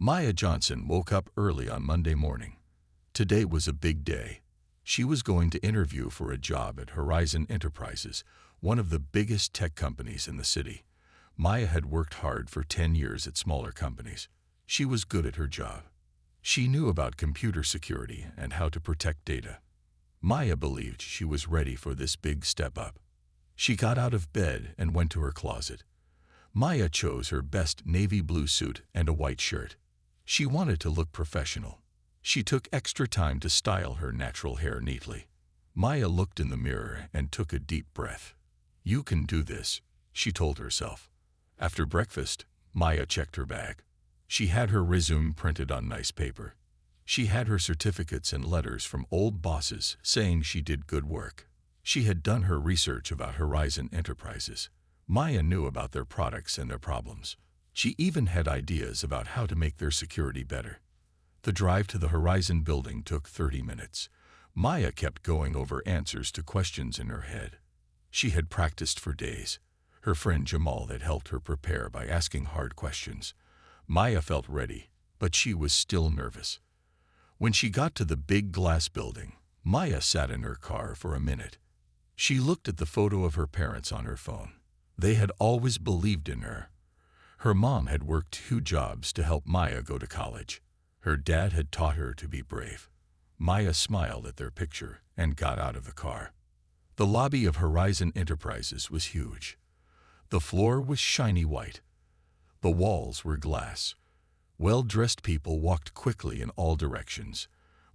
Maya Johnson woke up early on Monday morning. Today was a big day. She was going to interview for a job at Horizon Enterprises, one of the biggest tech companies in the city. Maya had worked hard for 10 years at smaller companies. She was good at her job. She knew about computer security and how to protect data. Maya believed she was ready for this big step up. She got out of bed and went to her closet. Maya chose her best navy blue suit and a white shirt. She wanted to look professional. She took extra time to style her natural hair neatly. Maya looked in the mirror and took a deep breath. "You can do this," she told herself. After breakfast, Maya checked her bag. She had her resume printed on nice paper. She had her certificates and letters from old bosses saying she did good work. She had done her research about Horizon Enterprises. Maya knew about their products and their problems. She even had ideas about how to make their security better. The drive to the Horizon building took 30 minutes. Maya kept going over answers to questions in her head. She had practiced for days. Her friend Jamal had helped her prepare by asking hard questions. Maya felt ready, but she was still nervous. When she got to the big glass building, Maya sat in her car for a minute. She looked at the photo of her parents on her phone. They had always believed in her. Her mom had worked 2 jobs to help Maya go to college. Her dad had taught her to be brave. Maya smiled at their picture and got out of the car. The lobby of Horizon Enterprises was huge. The floor was shiny white. The walls were glass. Well-dressed people walked quickly in all directions.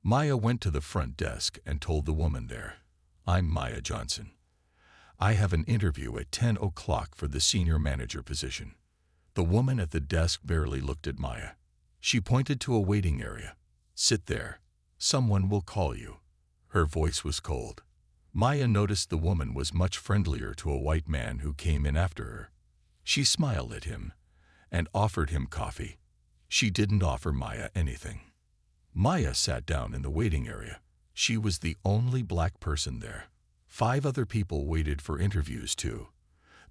Maya went to the front desk and told the woman there, "I'm Maya Johnson. I have an interview at 10 o'clock for the senior manager position." The woman at the desk barely looked at Maya. She pointed to a waiting area. "Sit there. Someone will call you." Her voice was cold. Maya noticed the woman was much friendlier to a white man who came in after her. She smiled at him and offered him coffee. She didn't offer Maya anything. Maya sat down in the waiting area. She was the only black person there. 5 other people waited for interviews too.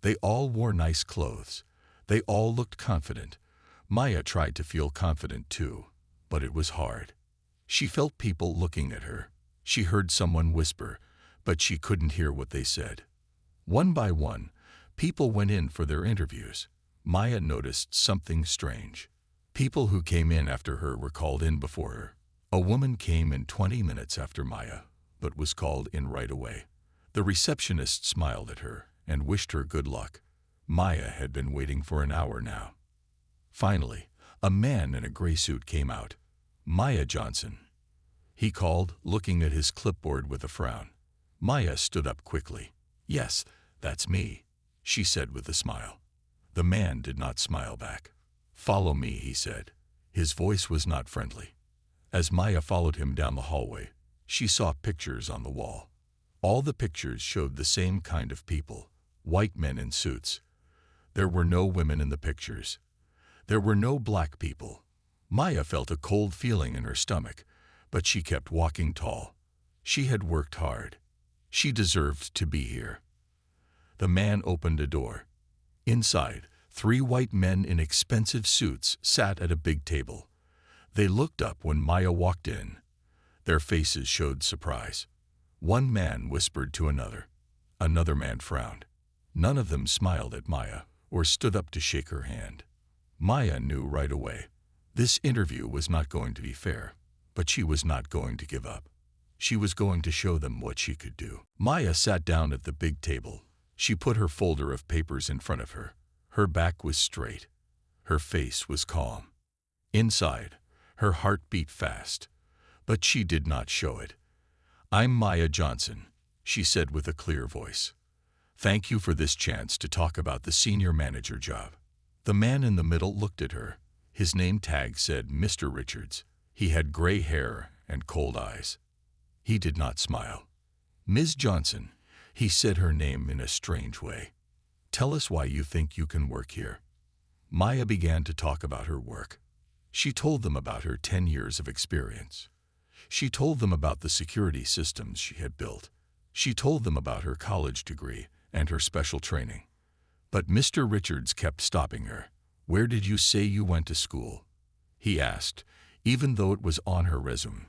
They all wore nice clothes. They all looked confident. Maya tried to feel confident too, but it was hard. She felt people looking at her. She heard someone whisper, but she couldn't hear what they said. One by one, people went in for their interviews. Maya noticed something strange. People who came in after her were called in before her. A woman came in 20 minutes after Maya, but was called in right away. The receptionist smiled at her and wished her good luck. Maya had been waiting for an hour now. Finally, a man in a gray suit came out. "Maya Johnson," he called, looking at his clipboard with a frown. Maya stood up quickly. "Yes, that's me," she said with a smile. The man did not smile back. "Follow me," he said. His voice was not friendly. As Maya followed him down the hallway, she saw pictures on the wall. All the pictures showed the same kind of people, white men in suits. There were no women in the pictures. There were no black people. Maya felt a cold feeling in her stomach, but she kept walking tall. She had worked hard. She deserved to be here. The man opened a door. Inside, 3 white men in expensive suits sat at a big table. They looked up when Maya walked in. Their faces showed surprise. One man whispered to another. Another man frowned. None of them smiled at Maya or stood up to shake her hand. Maya knew right away. This interview was not going to be fair, but she was not going to give up. She was going to show them what she could do. Maya sat down at the big table. She put her folder of papers in front of her. Her back was straight. Her face was calm. Inside, her heart beat fast, but she did not show it. "I'm Maya Johnson," she said with a clear voice. "Thank you for this chance to talk about the senior manager job." The man in the middle looked at her. His name tag said Mr. Richards. He had gray hair and cold eyes. He did not smile. "Ms. Johnson," he said her name in a strange way. "Tell us why you think you can work here." Maya began to talk about her work. She told them about her 10 years of experience. She told them about the security systems she had built. She told them about her college degree and her special training. But Mr. Richards kept stopping her. "Where did you say you went to school?" he asked, even though it was on her resume.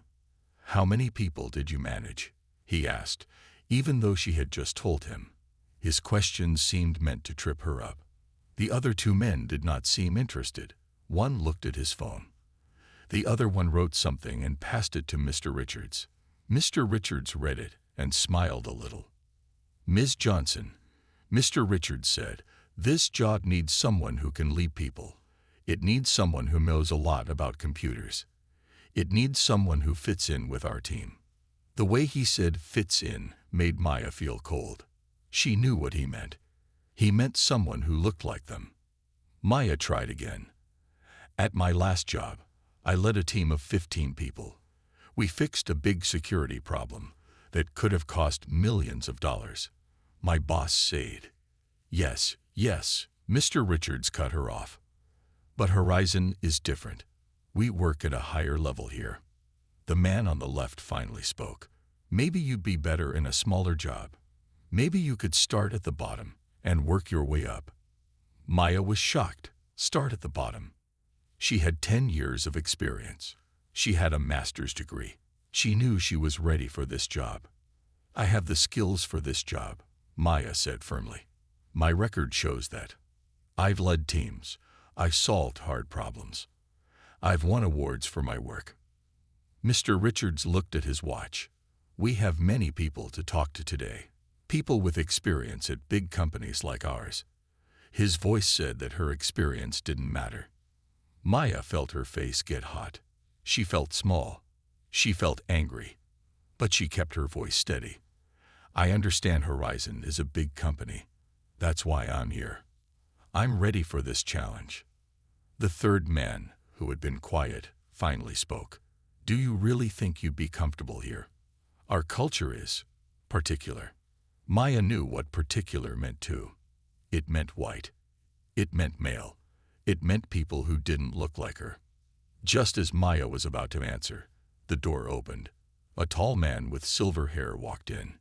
How many people did you manage? He asked, even though she had just told him. His questions seemed meant to trip her up. The other two men did not seem interested. One looked at his phone. The other one wrote something and passed it to Mr. Richards. Mr. Richards read it and smiled a little. Ms. Johnson, Mr. Richards said, this job needs someone who can lead people. It needs someone who knows a lot about computers. It needs someone who fits in with our team. The way he said fits in made Maya feel cold. She knew what he meant. He meant someone who looked like them. Maya tried again. At my last job, I led a team of 15 people. We fixed a big security problem that could have cost millions of dollars. My boss said, yes, Mr. Richards cut her off. But Horizon is different. We work at a higher level here. The man on the left finally spoke. Maybe you'd be better in a smaller job. Maybe you could start at the bottom and work your way up. Maya was shocked. Start at the bottom. She had 10 years of experience. She had a master's degree. She knew she was ready for this job. I have the skills for this job, Maya said firmly. My record shows that. I've led teams. I've solved hard problems. I've won awards for my work. Mr. Richards looked at his watch. We have many people to talk to today. People with experience at big companies like ours. His voice said that her experience didn't matter. Maya felt her face get hot. She felt small. She felt angry. But she kept her voice steady. I understand Horizon is a big company. That's why I'm here. I'm ready for this challenge. The third man, who had been quiet, finally spoke. Do you really think you'd be comfortable here? Our culture is particular. Maya knew what particular meant too. It meant white. It meant male. It meant people who didn't look like her. Just as Maya was about to answer, the door opened. A tall man with silver hair walked in.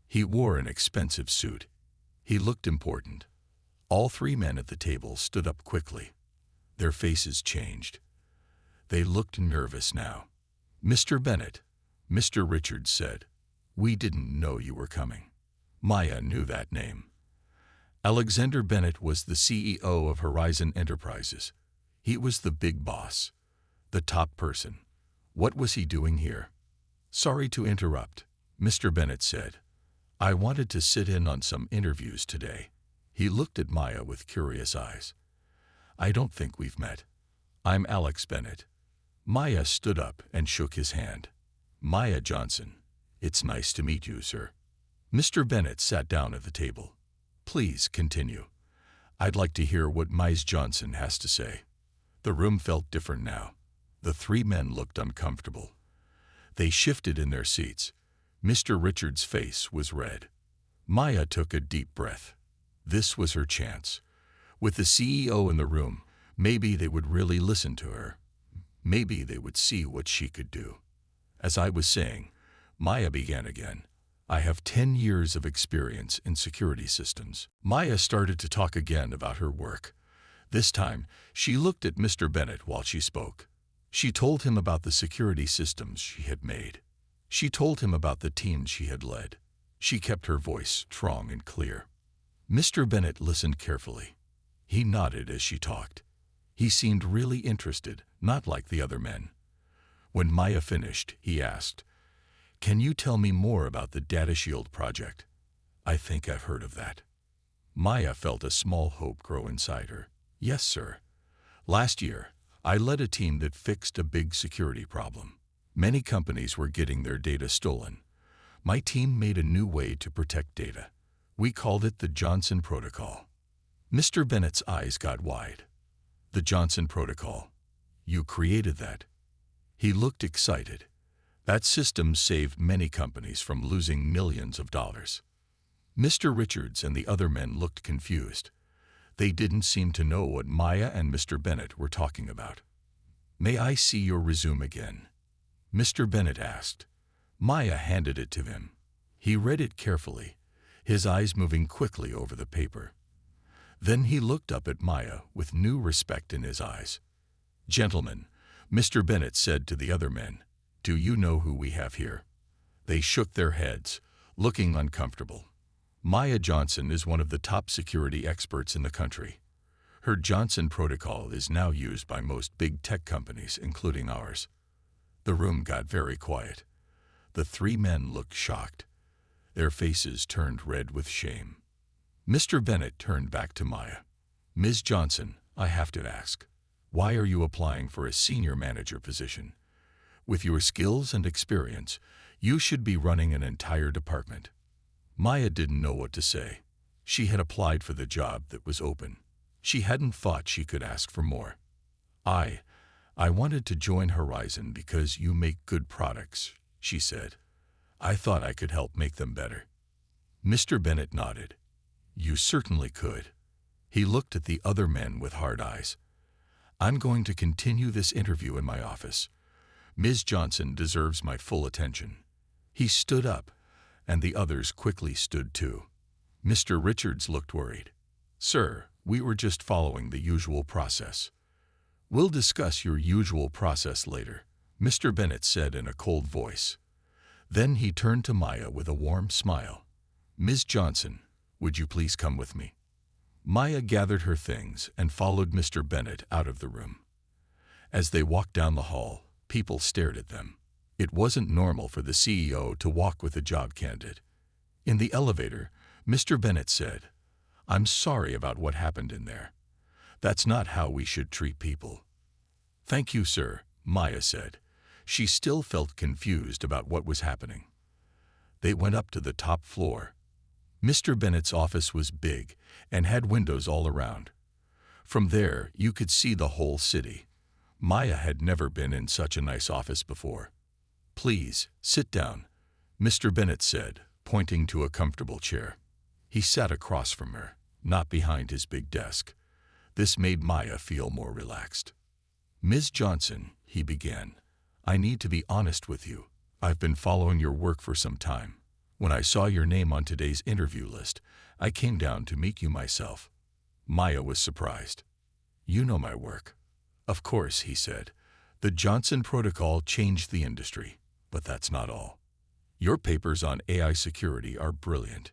He wore an expensive suit. He looked important. All three men at the table stood up quickly. Their faces changed. They looked nervous now. Mr. Bennett, Mr. Richards said, we didn't know you were coming. Maya knew that name. Alexander Bennett was the CEO of Horizon Enterprises. He was the big boss, the top person. What was he doing here? Sorry to interrupt, Mr. Bennett said. I wanted to sit in on some interviews today. He looked at Maya with curious eyes. I don't think we've met. I'm Alex Bennett. Maya stood up and shook his hand. Maya Johnson. It's nice to meet you, sir. Mr. Bennett sat down at the table. Please continue. I'd like to hear what Ms. Johnson has to say. The room felt different now. The three men looked uncomfortable. They shifted in their seats. Mr. Richards' face was red. Maya took a deep breath. This was her chance. With the CEO in the room, maybe they would really listen to her. Maybe they would see what she could do. As I was saying, Maya began again. I have 10 years of experience in security systems. Maya started to talk again about her work. This time, she looked at Mr. Bennett while she spoke. She told him about the security systems she had made. She told him about the teams she had led. She kept her voice strong and clear. Mr. Bennett listened carefully. He nodded as she talked. He seemed really interested, not like the other men. When Maya finished, he asked, Can you tell me more about the Data Shield project? I think I've heard of that. Maya felt a small hope grow inside her. Yes, sir. Last year, I led a team that fixed a big security problem. Many companies were getting their data stolen. My team made a new way to protect data. We called it the Johnson Protocol. Mr. Bennett's eyes got wide. The Johnson Protocol. You created that. He looked excited. That system saved many companies from losing millions of dollars. Mr. Richards and the other men looked confused. They didn't seem to know what Maya and Mr. Bennett were talking about. May I see your resume again? Mr. Bennett asked. Maya handed it to him. He read it carefully, his eyes moving quickly over the paper. Then he looked up at Maya with new respect in his eyes. Gentlemen, Mr. Bennett said to the other men, "Do you know who we have here?" They shook their heads, looking uncomfortable. Maya Johnson is one of the top security experts in the country. Her Johnson protocol is now used by most big tech companies, including ours. The room got very quiet. The three men looked shocked. Their faces turned red with shame. Mr. Bennett turned back to Maya. "Ms. Johnson, I have to ask, why are you applying for a senior manager position? With your skills and experience, you should be running an entire department." Maya didn't know what to say. She had applied for the job that was open. She hadn't thought she could ask for more. I wanted to join Horizon because you make good products," she said. "I thought I could help make them better." Mr. Bennett nodded. "You certainly could." He looked at the other men with hard eyes. "I'm going to continue this interview in my office. Ms. Johnson deserves my full attention." He stood up, and the others quickly stood too. Mr. Richards looked worried. "Sir, we were just following the usual process." "We'll discuss your usual process later," Mr. Bennett said in a cold voice. Then he turned to Maya with a warm smile. "Ms. Johnson, would you please come with me?" Maya gathered her things and followed Mr. Bennett out of the room. As they walked down the hall, people stared at them. It wasn't normal for the CEO to walk with a job candidate. In the elevator, Mr. Bennett said, "I'm sorry about what happened in there. That's not how we should treat people." "Thank you, sir," Maya said. She still felt confused about what was happening. They went up to the top floor. Mr. Bennett's office was big and had windows all around. From there, you could see the whole city. Maya had never been in such a nice office before. "Please, sit down," Mr. Bennett said, pointing to a comfortable chair. He sat across from her, not behind his big desk. This made Maya feel more relaxed. "Ms. Johnson," he began, "I need to be honest with you. I've been following your work for some time. When I saw your name on today's interview list, I came down to meet you myself." Maya was surprised. "You know my work." "Of course," he said. "The Johnson Protocol changed the industry, but that's not all. Your papers on AI security are brilliant.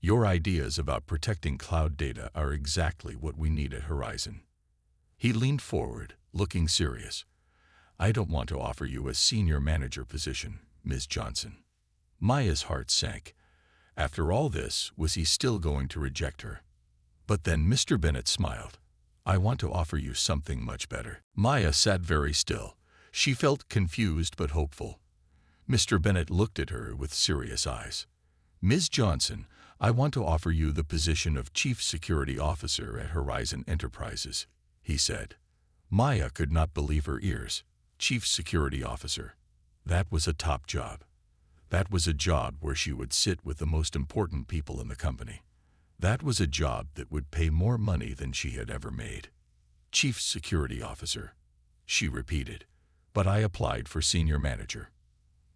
Your ideas about protecting cloud data are exactly what we need at Horizon." He leaned forward, looking serious. "I don't want to offer you a senior manager position, Ms. Johnson." Maya's heart sank. After all this, was he still going to reject her? But then Mr. Bennett smiled. "I want to offer you something much better." Maya sat very still. She felt confused but hopeful. Mr. Bennett looked at her with serious eyes. "Ms. Johnson, I want to offer you the position of Chief Security Officer at Horizon Enterprises," he said. Maya could not believe her ears. Chief Security Officer. That was a top job. That was a job where she would sit with the most important people in the company. That was a job that would pay more money than she had ever made. "Chief Security Officer," she repeated. "But I applied for Senior Manager."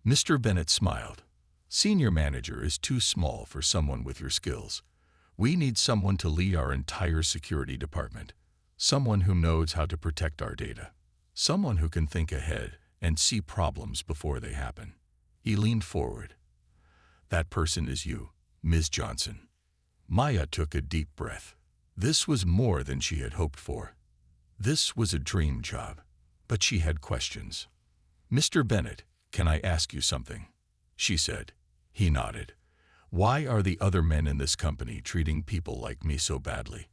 Mr. Bennett smiled. "Senior Manager is too small for someone with your skills. We need someone to lead our entire security department. Someone who knows how to protect our data. Someone who can think ahead and see problems before they happen." He leaned forward. "That person is you, Ms. Johnson." Maya took a deep breath. This was more than she had hoped for. This was a dream job, but she had questions. "Mr. Bennett, can I ask you something?" she said. He nodded. "Why are the other men in this company treating people like me so badly?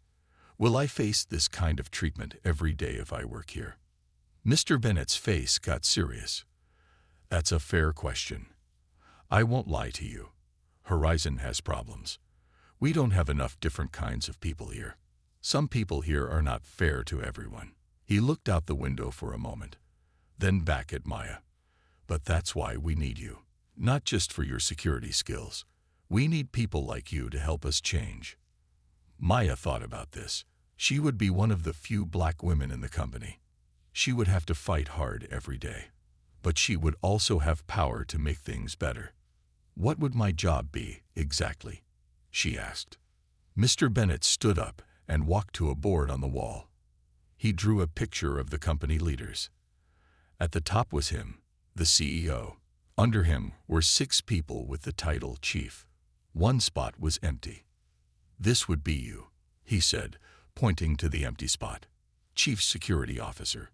Will I face this kind of treatment every day if I work here?" Mr. Bennett's face got serious. "That's a fair question. I won't lie to you. Horizon has problems. We don't have enough different kinds of people here. Some people here are not fair to everyone." He looked out the window for a moment, then back at Maya. "But that's why we need you. Not just for your security skills. We need people like you to help us change." Maya thought about this. She would be one of the few black women in the company. She would have to fight hard every day. But she would also have power to make things better. "What would my job be, exactly?" she asked. Mr. Bennett stood up and walked to a board on the wall. He drew a picture of the company leaders. At the top was him, the CEO. Under him were 6 people with the title Chief. One spot was empty. "This would be you," he said, pointing to the empty spot. "Chief Security Officer.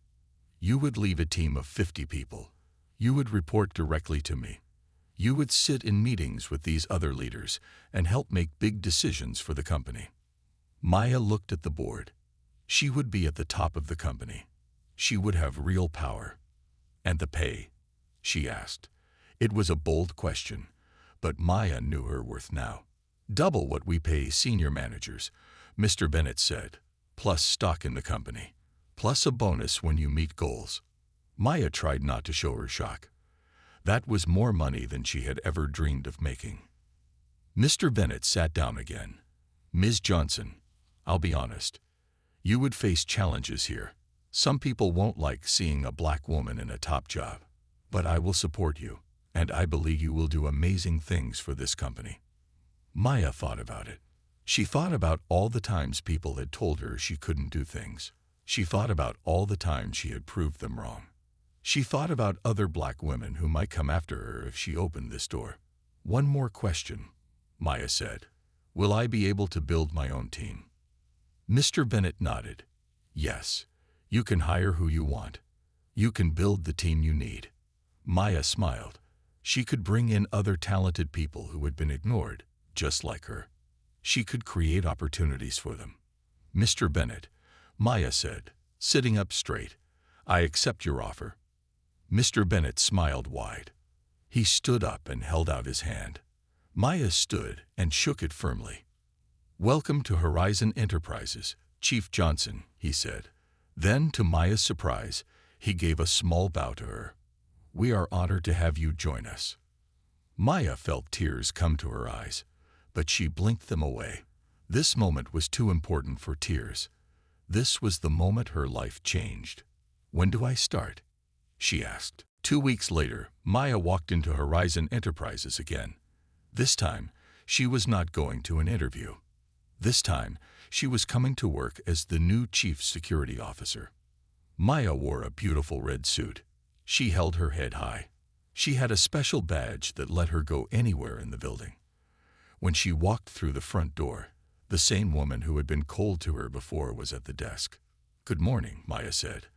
You would lead a team of 50 people. You would report directly to me. You would sit in meetings with these other leaders and help make big decisions for the company." Maya looked at the board. She would be at the top of the company. She would have real power. "And the pay?" she asked. It was a bold question, but Maya knew her worth now. "Double what we pay senior managers," Mr. Bennett said, "plus stock in the company, plus a bonus when you meet goals." Maya tried not to show her shock. That was more money than she had ever dreamed of making. Mr. Bennett sat down again. "Ms. Johnson, I'll be honest. You would face challenges here. Some people won't like seeing a black woman in a top job. But I will support you, and I believe you will do amazing things for this company." Maya thought about it. She thought about all the times people had told her she couldn't do things. She thought about all the times she had proved them wrong. She thought about other black women who might come after her if she opened this door. "One more question," Maya said. "Will I be able to build my own team?" Mr. Bennett nodded. "Yes, you can hire who you want. You can build the team you need." Maya smiled. She could bring in other talented people who had been ignored, just like her. She could create opportunities for them. "Mr. Bennett," Maya said, sitting up straight, "I accept your offer." Mr. Bennett smiled wide. He stood up and held out his hand. Maya stood and shook it firmly. "Welcome to Horizon Enterprises, Chief Johnson," he said. Then, to Maya's surprise, he gave a small bow to her. "We are honored to have you join us." Maya felt tears come to her eyes, but she blinked them away. This moment was too important for tears. This was the moment her life changed. "When do I start?" she asked. 2 weeks later, Maya walked into Horizon Enterprises again. This time, she was not going to an interview. This time, she was coming to work as the new Chief Security Officer. Maya wore a beautiful red suit. She held her head high. She had a special badge that let her go anywhere in the building. When she walked through the front door, the same woman who had been cold to her before was at the desk. "Good morning," Maya said.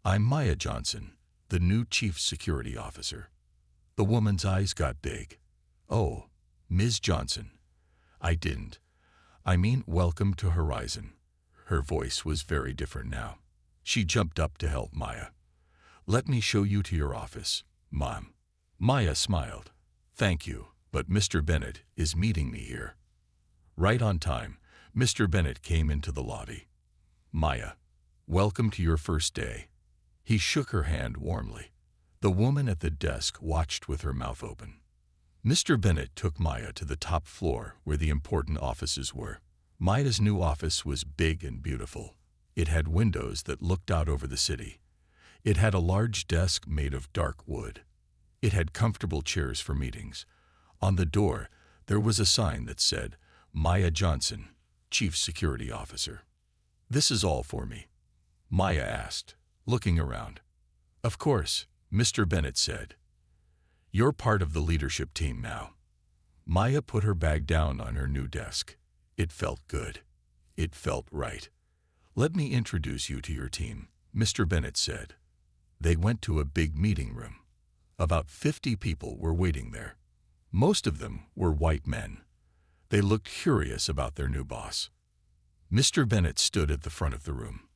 "I'm Maya Johnson, the new Chief Security Officer." The woman's eyes got big. "Oh, Ms. Johnson. I didn't. I mean, welcome to Horizon." Her voice was very different now. She jumped up to help Maya. "Let me show you to your office, Mom." Maya smiled. "Thank you, but Mr. Bennett is meeting me here." Right on time, Mr. Bennett came into the lobby. "Maya, welcome to your first day." He shook her hand warmly. The woman at the desk watched with her mouth open. Mr. Bennett took Maya to the top floor where the important offices were. Maya's new office was big and beautiful. It had windows that looked out over the city. It had a large desk made of dark wood. It had comfortable chairs for meetings. On the door, there was a sign that said, "Maya Johnson, Chief Security Officer." "This is all for me?" Maya asked, looking around. "Of course," Mr. Bennett said. "You're part of the leadership team now." Maya put her bag down on her new desk. It felt good. It felt right. "Let me introduce you to your team," Mr. Bennett said. They went to a big meeting room. About 50 people were waiting there. Most of them were white men. They looked curious about their new boss. Mr. Bennett stood at the front of the room.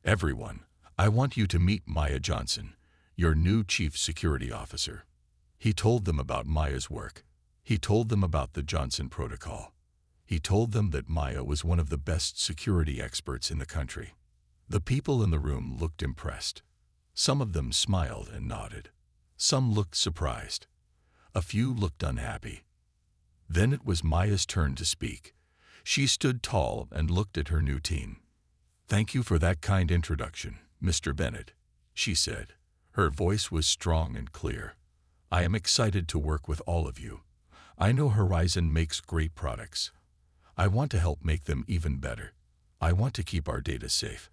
"Everyone, I want you to meet Maya Johnson, your new Chief Security Officer." He told them about Maya's work. He told them about the Johnson Protocol. He told them that Maya was one of the best security experts in the country. The people in the room looked impressed. Some of them smiled and nodded. Some looked surprised. A few looked unhappy. Then it was Maya's turn to speak. She stood tall and looked at her new team. "Thank you for that kind introduction, Mr. Bennett," she said. Her voice was strong and clear. "I am excited to work with all of you. I know Horizon makes great products. I want to help make them even better. I want to keep our data safe.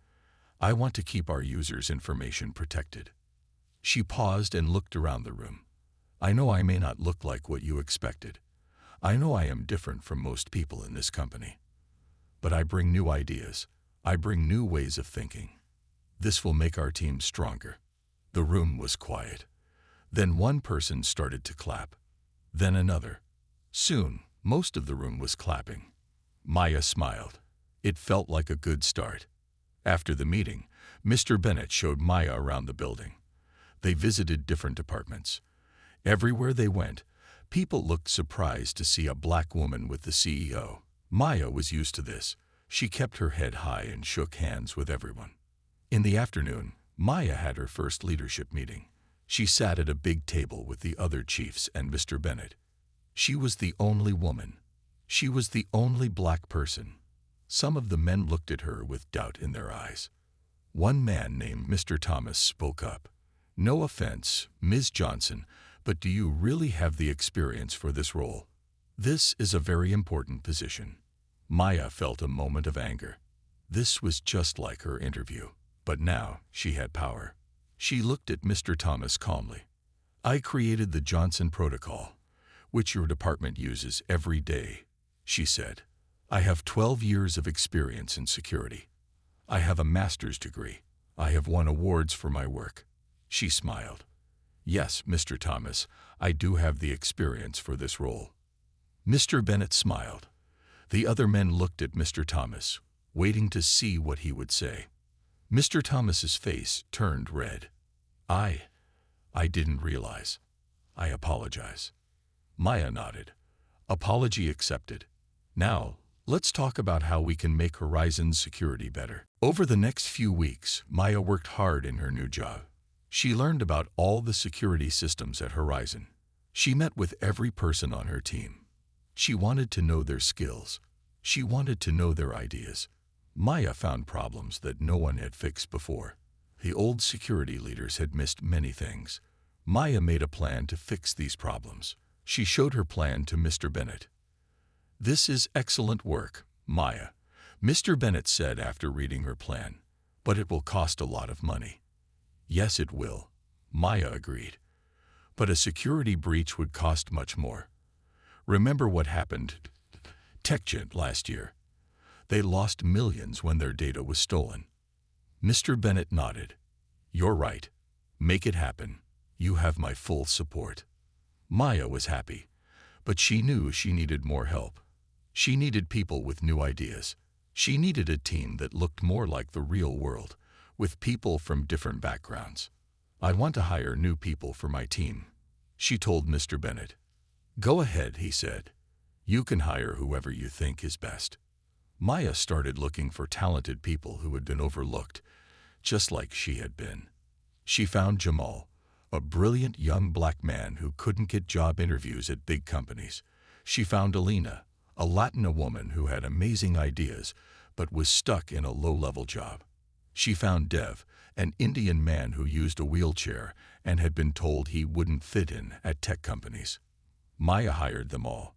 I want to keep our users' information protected." She paused and looked around the room. I know I may not look like what you expected. I know I am different from most people in this company. But I bring new ideas. I bring new ways of thinking. This will make our team stronger. The room was quiet. Then one person started to clap. Then another. Soon, most of the room was clapping. Maya smiled. It felt like a good start. After the meeting, Mr. Bennett showed Maya around the building. They visited different departments. Everywhere they went, people looked surprised to see a black woman with the CEO. Maya was used to this. She kept her head high and shook hands with everyone. In the afternoon, Maya had her first leadership meeting. She sat at a big table with the other chiefs and Mr. Bennett. She was the only woman. She was the only black person. Some of the men looked at her with doubt in their eyes. One man named Mr. Thomas spoke up. No offense, Ms. Johnson, but do you really have the experience for this role? This is a very important position. Maya felt a moment of anger. This was just like her interview, but now she had power. She looked at Mr. Thomas calmly. I created the Johnson Protocol, which your department uses every day, she said. I have 12 years of experience in security. I have a master's degree. I have won awards for my work. She smiled. Yes, Mr. Thomas, I do have the experience for this role. Mr. Bennett smiled. The other men looked at Mr. Thomas, waiting to see what he would say. Mr. Thomas's face turned red. I didn't realize. I apologize. Maya nodded. Apology accepted. Now, let's talk about how we can make Horizon's security better. Over the next few weeks, Maya worked hard in her new job. She learned about all the security systems at Horizon. She met with every person on her team. She wanted to know their skills. She wanted to know their ideas. Maya found problems that no one had fixed before. The old security leaders had missed many things. Maya made a plan to fix these problems. She showed her plan to Mr. Bennett. This is excellent work, Maya, Mr. Bennett said after reading her plan. But it will cost a lot of money. Yes, it will, Maya agreed. But a security breach would cost much more. Remember what happened to TechGent last year. They lost millions when their data was stolen. Mr. Bennett nodded. You're right. Make it happen. You have my full support. Maya was happy, but she knew she needed more help. She needed people with new ideas. She needed a team that looked more like the real world, with people from different backgrounds. I want to hire new people for my team, she told Mr. Bennett. Go ahead, he said. You can hire whoever you think is best. Maya started looking for talented people who had been overlooked, just like she had been. She found Jamal, a brilliant young black man who couldn't get job interviews at big companies. She found Alina, a Latina woman who had amazing ideas but was stuck in a low-level job. She found Dev, an Indian man who used a wheelchair and had been told he wouldn't fit in at tech companies. Maya hired them all.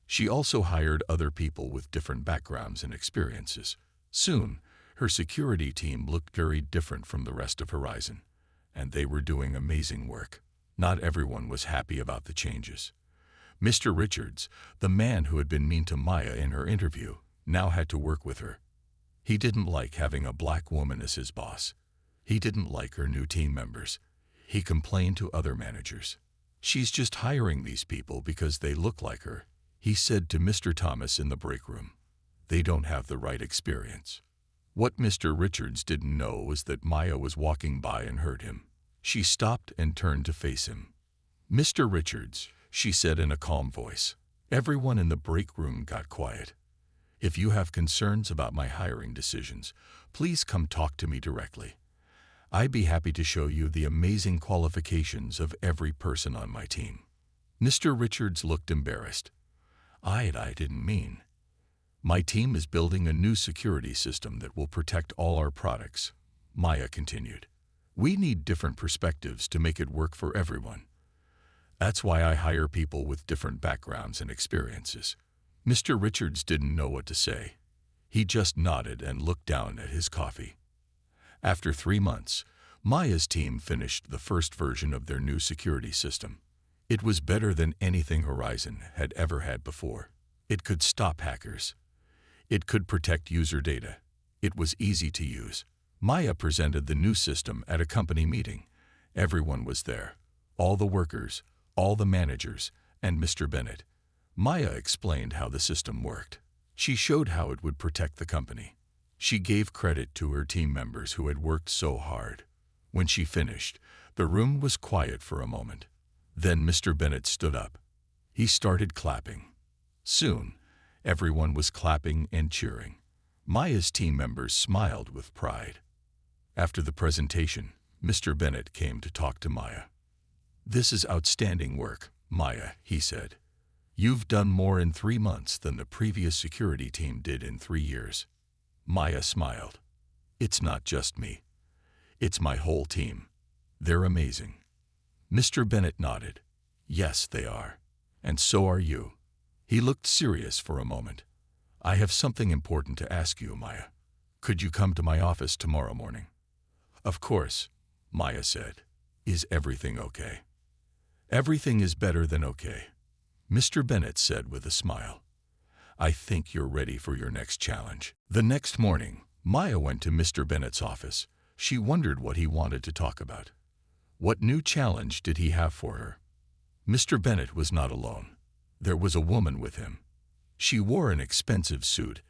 She also hired other people with different backgrounds and experiences. Soon, her security team looked very different from the rest of Horizon, and they were doing amazing work. Not everyone was happy about the changes. Mr. Richards, the man who had been mean to Maya in her interview, now had to work with her. He didn't like having a black woman as his boss. He didn't like her new team members. He complained to other managers. She's just hiring these people because they look like her, he said to Mr. Thomas in the break room. They don't have the right experience. What Mr. Richards didn't know was that Maya was walking by and heard him. She stopped and turned to face him. Mr. Richards, she said in a calm voice. Everyone in the break room got quiet. If you have concerns about my hiring decisions, please come talk to me directly. I'd be happy to show you the amazing qualifications of every person on my team. Mr. Richards looked embarrassed. I didn't mean. My team is building a new security system that will protect all our products, Maya continued. We need different perspectives to make it work for everyone. That's why I hire people with different backgrounds and experiences. Mr. Richards didn't know what to say. He just nodded and looked down at his coffee. After 3 months, Maya's team finished the first version of their new security system. It was better than anything Horizon had ever had before. It could stop hackers. It could protect user data. It was easy to use. Maya presented the new system at a company meeting. Everyone was there. All the workers, all the managers, and Mr. Bennett. Maya explained how the system worked. She showed how it would protect the company. She gave credit to her team members who had worked so hard. When she finished, the room was quiet for a moment. Then Mr. Bennett stood up. He started clapping. Soon, everyone was clapping and cheering. Maya's team members smiled with pride. After the presentation, Mr. Bennett came to talk to Maya. "This is outstanding work, Maya," he said. "You've done more in 3 months than the previous security team did in 3 years." Maya smiled. "It's not just me. It's my whole team. They're amazing." Mr. Bennett nodded. "Yes, they are. And so are you." He looked serious for a moment. "I have something important to ask you, Maya. Could you come to my office tomorrow morning?" "Of course," Maya said. "Is everything okay?" "Everything is better than okay," Mr. Bennett said with a smile. "I think you're ready for your next challenge." The next morning, Maya went to Mr. Bennett's office. She wondered what he wanted to talk about. What new challenge did he have for her? Mr. Bennett was not alone. There was a woman with him. She wore an expensive suit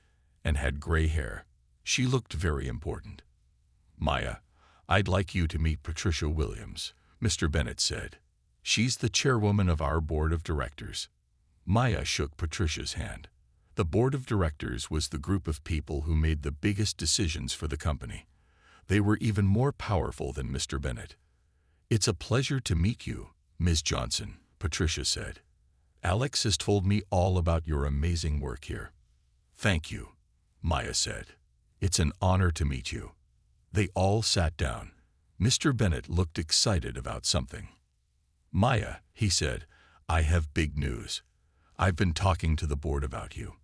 and had gray hair. She looked very important. "Maya, I'd like you to meet Patricia Williams," Mr. Bennett said. "She's the chairwoman of our board of directors." Maya shook Patricia's hand. The board of directors was the group of people who made the biggest decisions for the company. They were even more powerful than Mr. Bennett. "It's a pleasure to meet you, Ms. Johnson," Patricia said. "Alex has told me all about your amazing work here." "Thank you," Maya said. "It's an honor to meet you." They all sat down. Mr. Bennett looked excited about something. "Maya," he said, "I have big news. I've been talking to the board about you.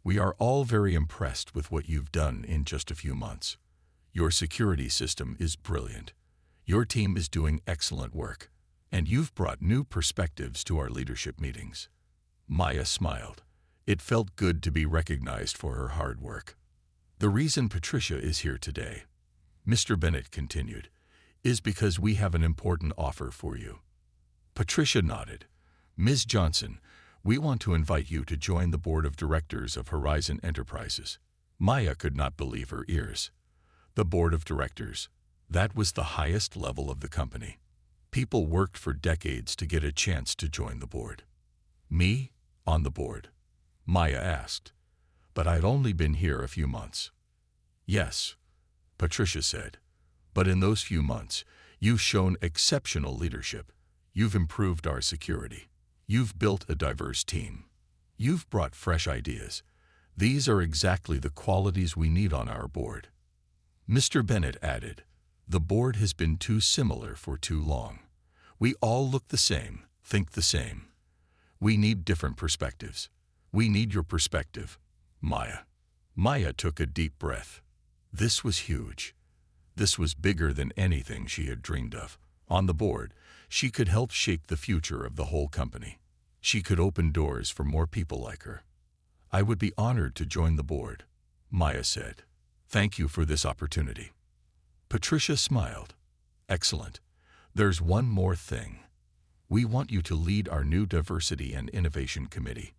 We are all very impressed with what you've done in just a few months. Your security system is brilliant. Your team is doing excellent work, and you've brought new perspectives to our leadership meetings." Maya smiled. It felt good to be recognized for her hard work. "The reason Patricia is here today," Mr. Bennett continued, "is because we have an important offer for you." Patricia nodded. "Ms. Johnson, we want to invite you to join the board of directors of Horizon Enterprises." Maya could not believe her ears. The board of directors. That was the highest level of the company. People worked for decades to get a chance to join the board. "Me? On the board?" Maya asked. "But I'd only been here a few months." "Yes," Patricia said. "But in those few months, you've shown exceptional leadership. You've improved our security. You've built a diverse team. You've brought fresh ideas. These are exactly the qualities we need on our board." Mr. Bennett added, "The board has been too similar for too long. We all look the same, think the same. We need different perspectives. We need your perspective, Maya." Maya took a deep breath. This was huge. This was bigger than anything she had dreamed of. On the board, she could help shape the future of the whole company. She could open doors for more people like her. "I would be honored to join the board," Maya said. "Thank you for this opportunity." Patricia smiled. "Excellent. There's one more thing. We want you to lead our new Diversity and Innovation Committee.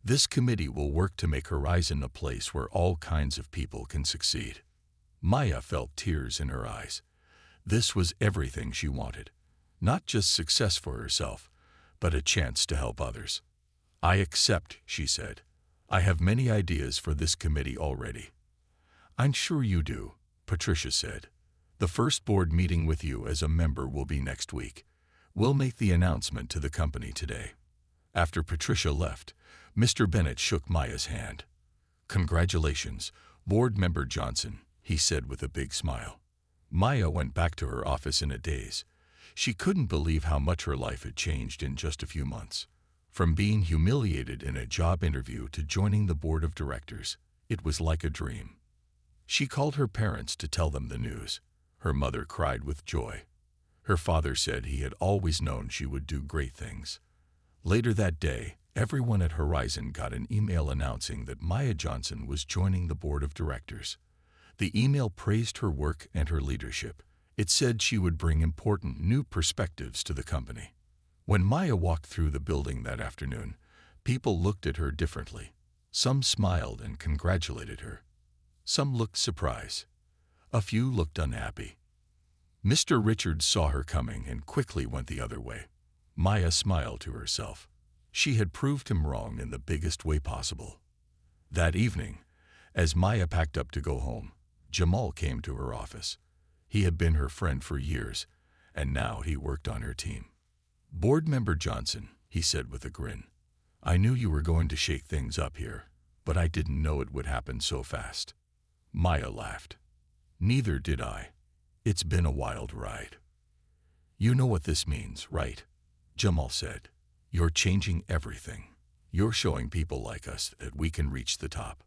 This committee will work to make Horizon a place where all kinds of people can succeed." Maya felt tears in her eyes. This was everything she wanted. Not just success for herself, but a chance to help others. "I accept," she said. "I have many ideas for this committee already." "I'm sure you do," Patricia said. "The first board meeting with you as a member will be next week. We'll make the announcement to the company today." After Patricia left, Mr. Bennett shook Maya's hand. "Congratulations, Board Member Johnson," he said with a big smile. Maya went back to her office in a daze. She couldn't believe how much her life had changed in just a few months. From being humiliated in a job interview to joining the board of directors, it was like a dream. She called her parents to tell them the news. Her mother cried with joy. Her father said he had always known she would do great things. Later that day, everyone at Horizon got an email announcing that Maya Johnson was joining the board of directors. The email praised her work and her leadership. It said she would bring important new perspectives to the company. When Maya walked through the building that afternoon, people looked at her differently. Some smiled and congratulated her. Some looked surprised. A few looked unhappy. Mr. Richards saw her coming and quickly went the other way. Maya smiled to herself. She had proved him wrong in the biggest way possible. That evening, as Maya packed up to go home, Jamal came to her office. He had been her friend for years, and now he worked on her team. "Board Member Johnson," he said with a grin, "I knew you were going to shake things up here, but I didn't know it would happen so fast." Maya laughed. "Neither did I. It's been a wild ride." "You know what this means, right?" Jamal said. "You're changing everything. You're showing people like us that we can reach the top."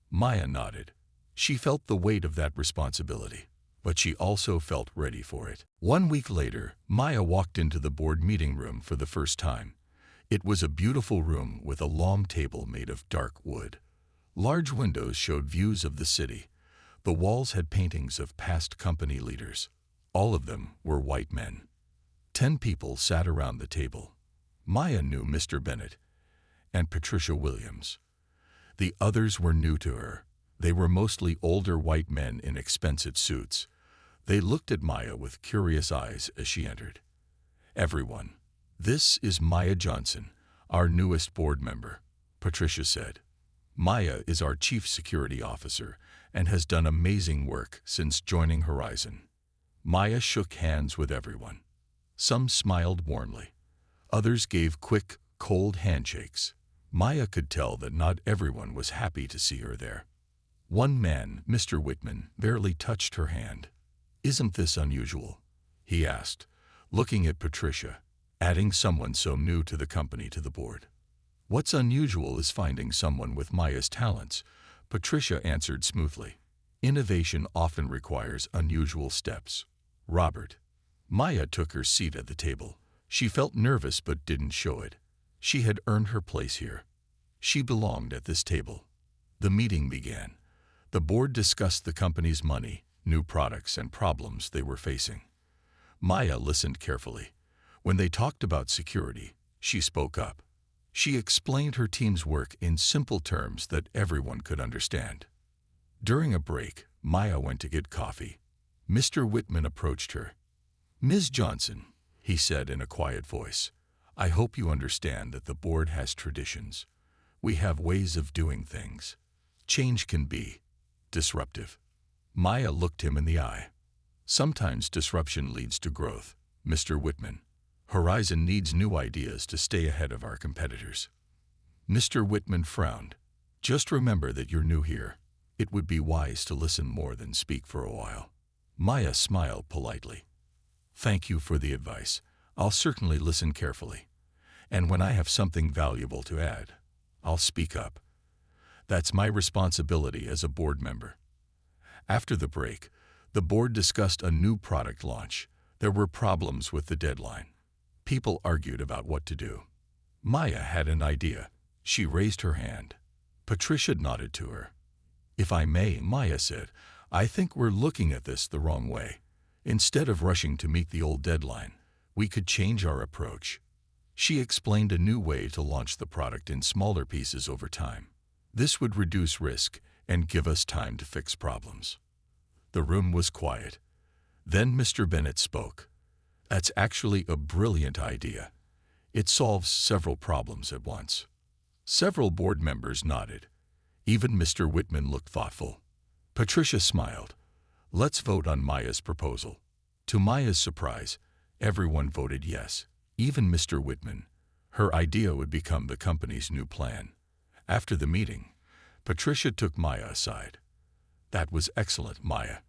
Maya nodded. She felt the weight of that responsibility, but she also felt ready for it. 1 week later, Maya walked into the board meeting room for the first time. It was a beautiful room with a long table made of dark wood. Large windows showed views of the city. The walls had paintings of past company leaders. All of them were white men. 10 people sat around the table. Maya knew Mr. Bennett and Patricia Williams. The others were new to her. They were mostly older white men in expensive suits. They looked at Maya with curious eyes as she entered. "Everyone, this is Maya Johnson, our newest board member," Patricia said. "Maya is our chief security officer and has done amazing work since joining Horizon." Maya shook hands with everyone. Some smiled warmly. Others gave quick, cold handshakes. Maya could tell that not everyone was happy to see her there. One man, Mr. Whitman, barely touched her hand. "Isn't this unusual?" he asked, looking at Patricia, adding someone so new to the company to the board. "What's unusual is finding someone with Maya's talents," Patricia answered smoothly. "Innovation often requires unusual steps." "Robert." Maya took her seat at the table. She felt nervous but didn't show it. She had earned her place here. She belonged at this table. The meeting began. The board discussed the company's money, new products, and problems they were facing. Maya listened carefully. When they talked about security, she spoke up. She explained her team's work in simple terms that everyone could understand. During a break, Maya went to get coffee. Mr. Whitman approached her. "Ms. Johnson," he said in a quiet voice, "I hope you understand that the board has traditions. We have ways of doing things. Change can be disruptive." Maya looked him in the eye. "Sometimes disruption leads to growth, Mr. Whitman. Horizon needs new ideas to stay ahead of our competitors." Mr. Whitman frowned. "Just remember that you're new here. It would be wise to listen more than speak for a while." Maya smiled politely. "Thank you for the advice. I'll certainly listen carefully. And when I have something valuable to add, I'll speak up. That's my responsibility as a board member." After the break, the board discussed a new product launch. There were problems with the deadline. People argued about what to do. Maya had an idea. She raised her hand. Patricia nodded to her. "If I may," Maya said, "I think we're looking at this the wrong way. Instead of rushing to meet the old deadline, we could change our approach." She explained a new way to launch the product in smaller pieces over time. This would reduce risk and give us time to fix problems. The room was quiet. Then Mr. Bennett spoke. "That's actually a brilliant idea. It solves several problems at once." Several board members nodded. Even Mr. Whitman looked thoughtful. Patricia smiled. "Let's vote on Maya's proposal." To Maya's surprise, everyone voted yes, even Mr. Whitman. Her idea would become the company's new plan. After the meeting, Patricia took Maya aside. "That was excellent, Maya.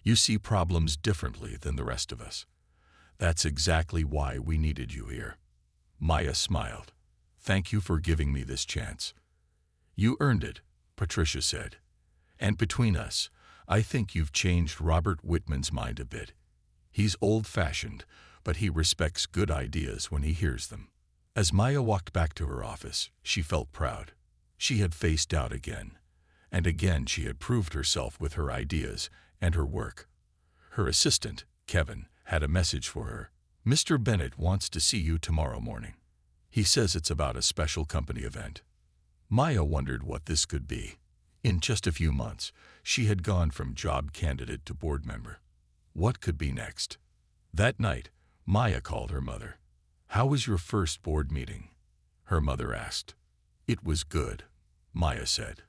You see problems differently than the rest of us. That's exactly why we needed you here." Maya smiled. "Thank you for giving me this chance." "You earned it," Patricia said. "And between us, I think you've changed Robert Whitman's mind a bit. He's old-fashioned, but he respects good ideas when he hears them." As Maya walked back to her office, she felt proud. She had faced doubt again, and again she had proved herself with her ideas and her work. Her assistant, Kevin, had a message for her. "Mr. Bennett wants to see you tomorrow morning. He says it's about a special company event." Maya wondered what this could be. In just a few months, she had gone from job candidate to board member. What could be next? That night, Maya called her mother. "How was your first board meeting?" her mother asked. "It was good," Maya said.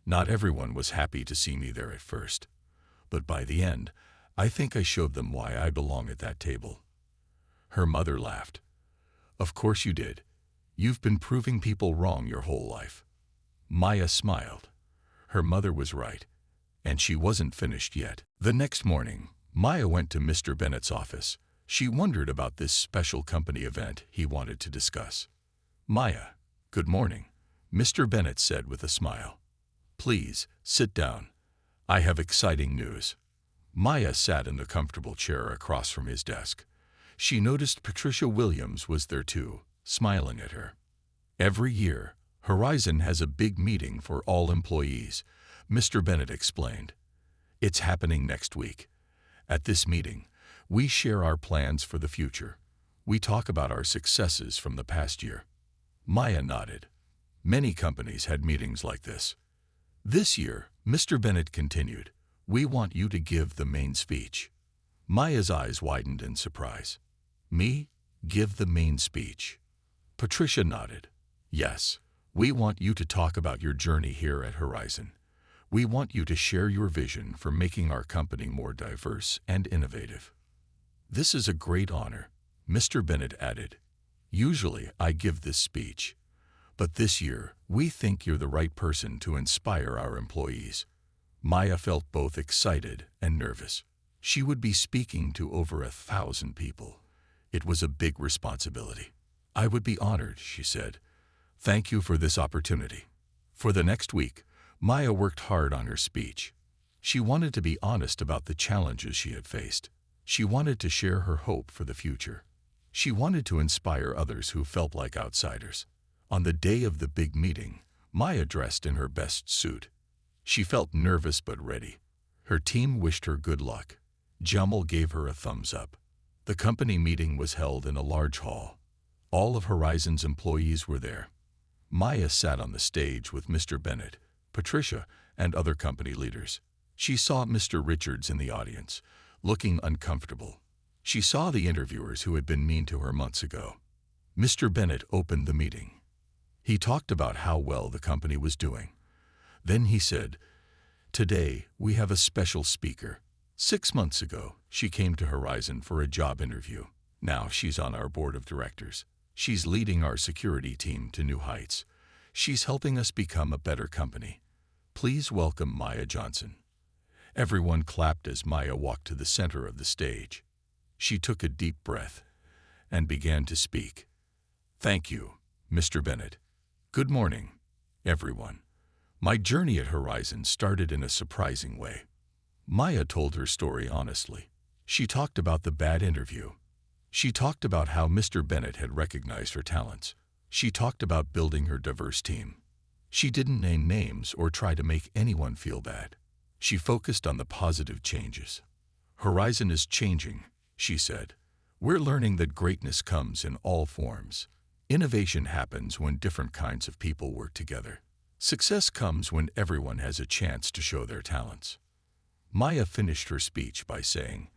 "Not everyone was happy to see me there at first, but by the end, I think I showed them why I belong at that table." Her mother laughed. "Of course you did. You've been proving people wrong your whole life." Maya smiled. Her mother was right, and she wasn't finished yet. The next morning, Maya went to Mr. Bennett's office. She wondered about this special company event he wanted to discuss. "Maya, good morning," Mr. Bennett said with a smile. "Please, sit down. I have exciting news." Maya sat in the comfortable chair across from his desk. She noticed Patricia Williams was there too, smiling at her. "Every year, Horizon has a big meeting for all employees," Mr. Bennett explained. "It's happening next week. At this meeting, we share our plans for the future. We talk about our successes from the past year." Maya nodded. Many companies had meetings like this. "This year," Mr. Bennett continued, "we want you to give the main speech." Maya's eyes widened in surprise. "Me? Give the main speech?" Patricia nodded. "Yes, we want you to talk about your journey here at Horizon. We want you to share your vision for making our company more diverse and innovative." "This is a great honor," Mr. Bennett added. "Usually I give this speech, but this year we think you're the right person to inspire our employees." Maya felt both excited and nervous. She would be speaking to over 1,000 people. It was a big responsibility. "I would be honored," she said. "Thank you for this opportunity." For the next week, Maya worked hard on her speech. She wanted to be honest about the challenges she had faced. She wanted to share her hope for the future. She wanted to inspire others who felt like outsiders. On the day of the big meeting, Maya dressed in her best suit. She felt nervous but ready. Her team wished her good luck. Jamal gave her a thumbs up. The company meeting was held in a large hall. All of Horizon's employees were there. Maya sat on the stage with Mr. Bennett, Patricia, and other company leaders. She saw Mr. Richards in the audience, looking uncomfortable. She saw the interviewers who had been mean to her months ago. Mr. Bennett opened the meeting. He talked about how well the company was doing. Then he said, "Today, we have a special speaker. 6 months ago, she came to Horizon for a job interview. Now she's on our board of directors. She's leading our security team to new heights. She's helping us become a better company. Please welcome Maya Johnson." Everyone clapped as Maya walked to the center of the stage. She took a deep breath and began to speak. "Thank you, Mr. Bennett. Good morning, everyone. My journey at Horizon started in a surprising way." Maya told her story honestly. She talked about the bad interview. She talked about how Mr. Bennett had recognized her talents. She talked about building her diverse team. She didn't name names or try to make anyone feel bad. She focused on the positive changes. "Horizon is changing," she said. "We're learning that greatness comes in all forms. Innovation happens when different kinds of people work together. Success comes when everyone has a chance to show their talents." Maya finished her speech by saying,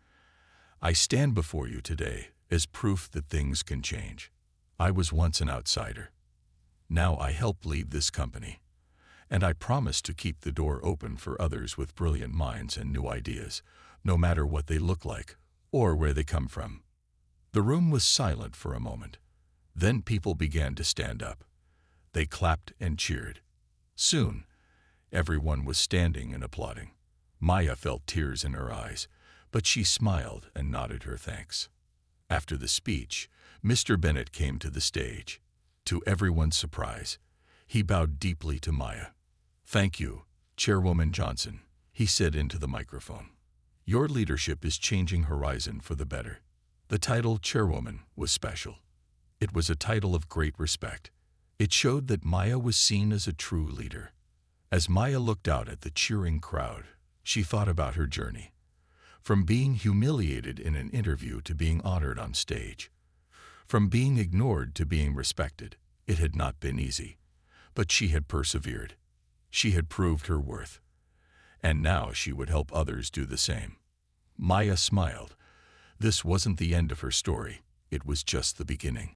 "I stand before you today as proof that things can change. I was once an outsider. Now I help lead this company. And I promise to keep the door open for others with brilliant minds and new ideas, no matter what they look like or where they come from." The room was silent for a moment. Then people began to stand up. They clapped and cheered. Soon, everyone was standing and applauding. Maya felt tears in her eyes, but she smiled and nodded her thanks. After the speech, Mr. Bennett came to the stage. To everyone's surprise, he bowed deeply to Maya. "Thank you, Chairwoman Johnson. He said into the microphone, "Your leadership is changing Horizon for the better." The title Chairwoman was special. It was a title of great respect. It showed that Maya was seen as a true leader. As Maya looked out at the cheering crowd, she thought about her journey. From being humiliated in an interview to being honored on stage. From being ignored to being respected. It had not been easy. But she had persevered. She had proved her worth. And now she would help others do the same. Maya smiled. This wasn't the end of her story. It was just the beginning.